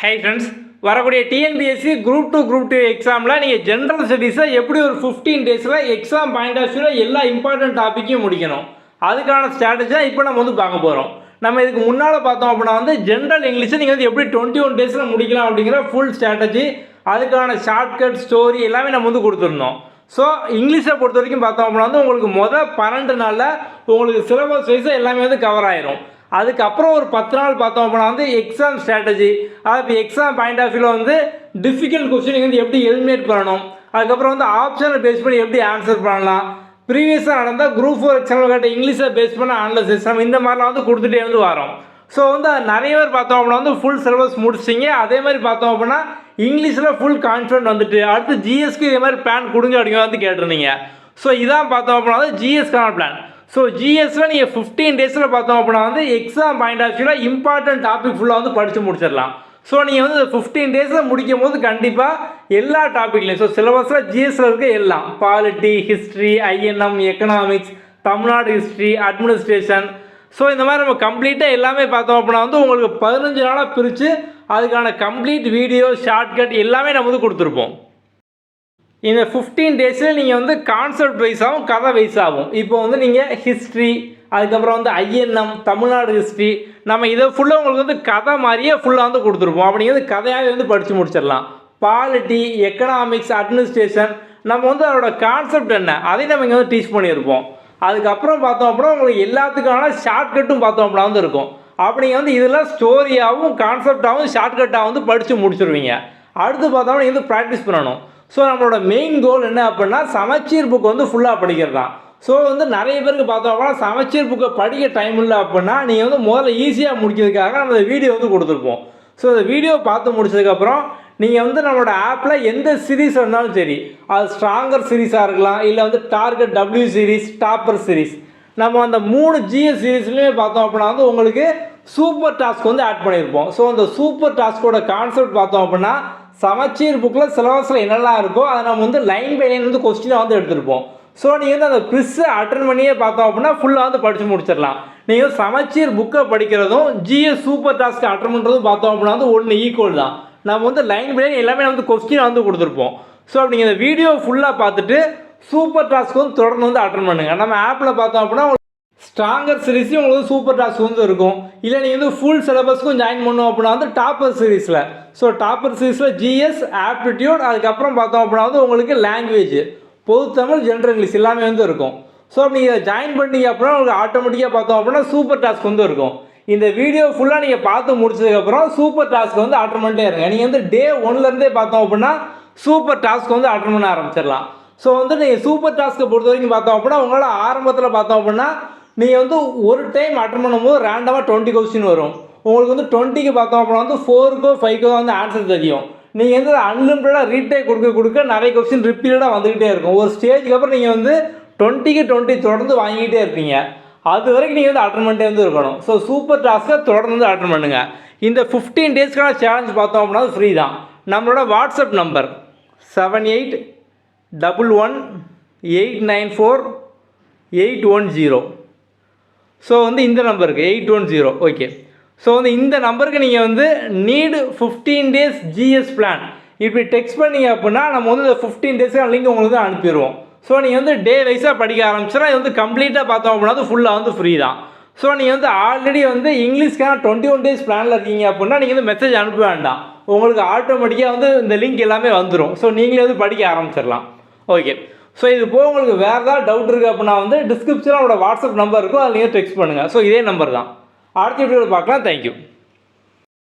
Hi friends, வரக்கூடிய TNPSC group 2 எக்ஸாமில் நீங்கள் ஜென்ரல் ஸ்டடீஸை எப்படி ஒரு 15 டேஸில் எக்ஸாம் பாயிண்ட் ஆஃப் வியூவில் எல்லா இம்பார்ட்டன்ட் டாப்பிக்கையும் முடிக்கணும், அதுக்கான ஸ்ட்ராட்டஜியாக இப்போ நம்ம பார்க்க போகிறோம். நம்ம இதுக்கு முன்னால் பார்த்தோம் அப்படின்னா ஜென்ரல் இங்கிலீஷை நீங்கள் எப்படி 21 டேஸில் முடிக்கலாம் அப்படிங்கிற ஃபுல் ஸ்ட்ராட்டஜி, அதுக்கான ஷார்ட்கட் ஸ்டோரி எல்லாமே நம்ம கொடுத்துருந்தோம். ஸோ இங்கிலீஷை பொறுத்த வரைக்கும் பார்த்தோம் அப்படின்னா உங்களுக்கு 12 நாளில் உங்களுக்கு சிலபஸ் வைஸாக எல்லாமே கவர் ஆயிரும். அதுக்கப்புறம் ஒரு 10 நாள் பார்த்தோம் அப்படின்னா எக்ஸாம் ஸ்ட்ராட்டஜி, அது எக்ஸாம் பாயிண்ட் ஆஃப் வியூவில் டிஃபிகல்ட் கொஸ்டின் எப்படி எலிமினேட் பண்ணணும், அதுக்கப்புறம் ஆப்ஷனை பேஸ் பண்ணி எப்படி ஆன்சர் பண்ணலாம், ப்ரீவியஸாக நடந்தால் குரூப் 4 எக்ஸாமில் கேட்ட இங்கிலீஷை பேஸ் பண்ண அனாலிசிஸ் நம்ம இந்த மாதிரிலாம் கொடுத்துட்டே வரோம். ஸோ நிறைய பேர் பார்த்தோம் அப்படின்னா ஃபுல் சிலபஸ் முடிச்சிங்க. அதே மாதிரி பார்த்தோம் அப்படின்னா இங்கிலீஷில் ஃபுல் கான்ஃபிடென்ட் அடுத்து ஜிஎஸ்க்கு இதே மாதிரி பிளான் கொடுங்க அப்படிங்க கேட்டிருந்தீங்க. ஸோ இதான் பார்த்தோம் அப்படின்னா ஜிஎஸ்க்கான பிளான். ஸோ ஜிஎஸ்ல நீங்கள் 15 டேஸில் பார்த்தோம் அப்படின்னா எக்ஸாம் பாயிண்ட் ஆஃப் வியூவில் இம்பார்ட்டன்ட் டாபிக் ஃபுல்லாக படித்து முடிச்சிடலாம். ஸோ நீங்கள் 15 டேஸில் முடிக்கும் போது கண்டிப்பாக எல்லா டாப்பிக்லையும், ஸோ சிலபஸில் ஜிஎஸ்ல இருக்க எல்லாம் polity, history, INM, economics, Tamil Nadu history, administration, so இந்த மாதிரி நம்ம கம்ப்ளீட்டாக எல்லாமே பார்த்தோம் அப்படின்னா உங்களுக்கு 15 நாளாக பிரித்து அதுக்கான கம்ப்ளீட் வீடியோ, ஷார்ட்கட் எல்லாமே நம்ம கொடுத்துருப்போம். இந்த 15 டேஸில் நீங்கள் கான்செப்ட் வைஸாகவும் கதை வைஸாகவும் இப்போ நீங்கள் ஹிஸ்ட்ரி, அதுக்கப்புறம் ஐஎன்எம், தமிழ்நாடு ஹிஸ்ட்ரி, நம்ம இதை ஃபுல்லாக உங்களுக்கு கதை மாதிரியே ஃபுல்லாக கொடுத்துருப்போம். அப்படிங்கிறது கதையாகவே படித்து முடிச்சிடலாம். பாலிட்டி, எக்கனாமிக்ஸ், அட்மினிஸ்ட்ரேஷன், நம்ம அதோட கான்செப்ட் என்ன அதையும் நம்ம இங்கே டீச் பண்ணியிருப்போம். அதுக்கப்புறம் பார்த்தோம் அப்படின்னா உங்களுக்கு எல்லாத்துக்கான ஷார்ட்கட்டும் பார்த்தோம் அப்படின்னா இருக்கும். அப்படிங்க இதெல்லாம் ஸ்டோரியாகவும் கான்செப்டாகவும் ஷார்ட்கட்டாக படித்து முடிச்சிருவீங்க. அடுத்து பார்த்தோம்னா இது ப்ராக்டிஸ் பண்ணணும். ஸோ நம்மளோட மெயின் கோல் என்ன அப்படின்னா சமச்சீர் புக் ஃபுல்லாக படிக்கிறது தான். ஸோ நிறைய பேருக்கு பார்த்தோம் அப்படின்னா சமச்சீர் புக்கை படிக்க டைம் இல்லை அப்படின்னா நீங்கள் முதல்ல ஈஸியாக முடிக்கிறதுக்காக நம்ம இந்த வீடியோ கொடுத்துருப்போம். ஸோ இந்த வீடியோ பார்த்து முடிச்சதுக்கப்புறம் நீங்கள் நம்மளோட ஆப்பில் எந்த சீரீஸ் இருந்தாலும் சரி, அது ஸ்ட்ராங்கர் சீரீஸாக இருக்கலாம், இல்லை target W series, topper series, நம்ம அந்த 3 ஜிஎஸ் சீரீஸ்லையுமே பார்த்தோம் அப்படின்னா உங்களுக்கு சூப்பர் டாஸ்க் ஆட் பண்ணியிருப்போம். ஸோ அந்த சூப்பர் டாஸ்கோட கான்செப்ட் பார்த்தோம் அப்படின்னா சமச்சீர் புக்கில் சிலபஸில் என்னெல்லாம் இருக்கோ அதை நம்ம லைன் பை லைன் கொஸ்டினாக எடுத்துருப்போம். ஸோ நீங்கள் அந்த குவிஸை அட்டன் பண்ணியே பார்த்தோம் அப்படின்னா ஃபுல்லாக படித்து முடிச்சிடலாம். நீங்கள் சமச்சீர் புக்கை படிக்கிறதும் ஜிஎஸ் சூப்பர் டாஸ்க் அட்டன் பண்ணுறதும் பார்த்தோம் அப்படின்னா ஒன்று ஈக்குவல் தான். நம்ம லைன் பை லைன் எல்லாமே கொஸ்டினை கொடுத்துருப்போம். ஸோ அப்படி நீங்கள் இந்த வீடியோ ஃபுல்லாக பார்த்துட்டு சூப்பர் டாஸ்க் தொடர்ந்து அட்டன் பண்ணுங்கள். நம்ம ஆப்பில் பார்த்தோம் அப்படின்னா ஸ்ட்ராங்கர் சீரீஸையும் உங்களுக்கு சூப்பர் டாஸ்க் இருக்கும். இல்லை நீங்கள் ஃபுல் சிலபஸ்க்கும் ஜாயின் பண்ணோம் அப்படின்னா டாப்பர் சீரீஸில், ஸோ டாப்பர் சீரீஸில் ஜிஎஸ், ஆப்டிடியூட், அதுக்கப்புறம் பார்த்தோம் அப்படின்னா உங்களுக்கு லாங்குவேஜ், பொது தமிழ், ஜென்ரல் இங்கிலீஷ் எல்லாமே இருக்கும். ஸோ நீங்கள் ஜாயின் பண்ணிங்க அப்படின்னா உங்களுக்கு ஆட்டோமேட்டிக்காக பார்த்தோம் அப்படின்னா சூப்பர் டாஸ்க் இருக்கும். இந்த வீடியோ ஃபுல்லாக நீங்கள் பார்த்து முடிச்சதுக்கப்புறம் சூப்பர் டாஸ்க் அட்டன் பண்ணிட்டே இருங்க. நீங்கள் டே 1லேருந்தே பார்த்தோம் அப்படின்னா சூப்பர் டாஸ்க் அட்டன் பண்ண ஆரம்பிச்சிடலாம். ஸோ நீங்கள் சூப்பர் டாஸ்க்கை பொறுத்த வரைக்கும் பார்த்தோம் அப்படின்னா உங்களால் ஆரம்பத்தில் பார்த்தோம் அப்படின்னா நீங்கள் ஒரு டைம் அட்டன் பண்ணும்போது ரேண்டமாக 20 கொஸ்டின் வரும். உங்களுக்கு 20க்கு பார்த்தோம் அப்படின்னா 4க்கோ 5க்கோ ஆன்சர் தெரியும். நீங்கள் அன்லிமிட்டடாக ரீடேக் கொடுக்க நிறைய கொஸ்டின் ரிப்பீட்டடாக வந்துக்கிட்டே இருக்கும். ஒரு ஸ்டேஜுக்கு அப்புறம் நீங்கள் 20க்கு 20 தொடர்ந்து வாங்கிக்கிட்டே இருப்பீங்க. அது வரைக்கும் நீங்கள் அட்டன் பண்ணிட்டே இருக்கணும். ஸோ சூப்பர் டாஸ்க்கை தொடர்ந்து அட்டன் பண்ணுங்கள். இந்த 15 டேஸ்க்கான சேலஞ்ச் பார்த்தோம் அப்படின்னா ஃப்ரீ தான். நம்மளோட வாட்ஸ்அப் நம்பர் 7811894810. ஸோ இந்த நம்பருக்கு 810. ஓகே. ஸோ இந்த நம்பருக்கு நீங்கள் நீடு 15 டேஸ் ஜிஎஸ் பிளான் இப்படி டெக்ஸ்ட் பண்ணிங்க அப்படின்னா நம்ம இந்த 15 டேஸ்க்கான லிங்க் உங்களுக்கு அனுப்பிடுவோம். ஸோ நீங்கள் டே வைஸாக படிக்க ஆரம்பிச்சிடா. இது கம்ப்ளீட்டாக பார்த்தோம் அப்படின்னா ஃபுல்லாக ஃப்ரீ தான். ஸோ நீங்கள் ஆல்ரெடி இங்கிலீஷ்க்கான 21 டேஸ் பிளானில் இருக்கீங்க அப்படின்னா நீங்கள் மெசேஜ் அனுப்ப வேண்டாம். உங்களுக்கு ஆட்டோமேட்டிக்காக இந்த லிங்க் எல்லாமே வந்துடும். ஸோ நீங்களே படிக்க ஆரம்பிச்சிடலாம். ஓகே. ஸோ இது போக உங்களுக்கு வேறு ஏதாவது டவுட் இருக்குது அப்படின்னா டிஸ்கிரிப்ஷனில் வாட்ஸ்அப் நம்பர் இருக்கும், அதில் நீங்கள் டெக்ஸ்ட் பண்ணுங்கள். ஸோ இதே நம்பர் தான். அடுத்த வீடியோவில் பார்க்கலாம். தேங்க்யூ.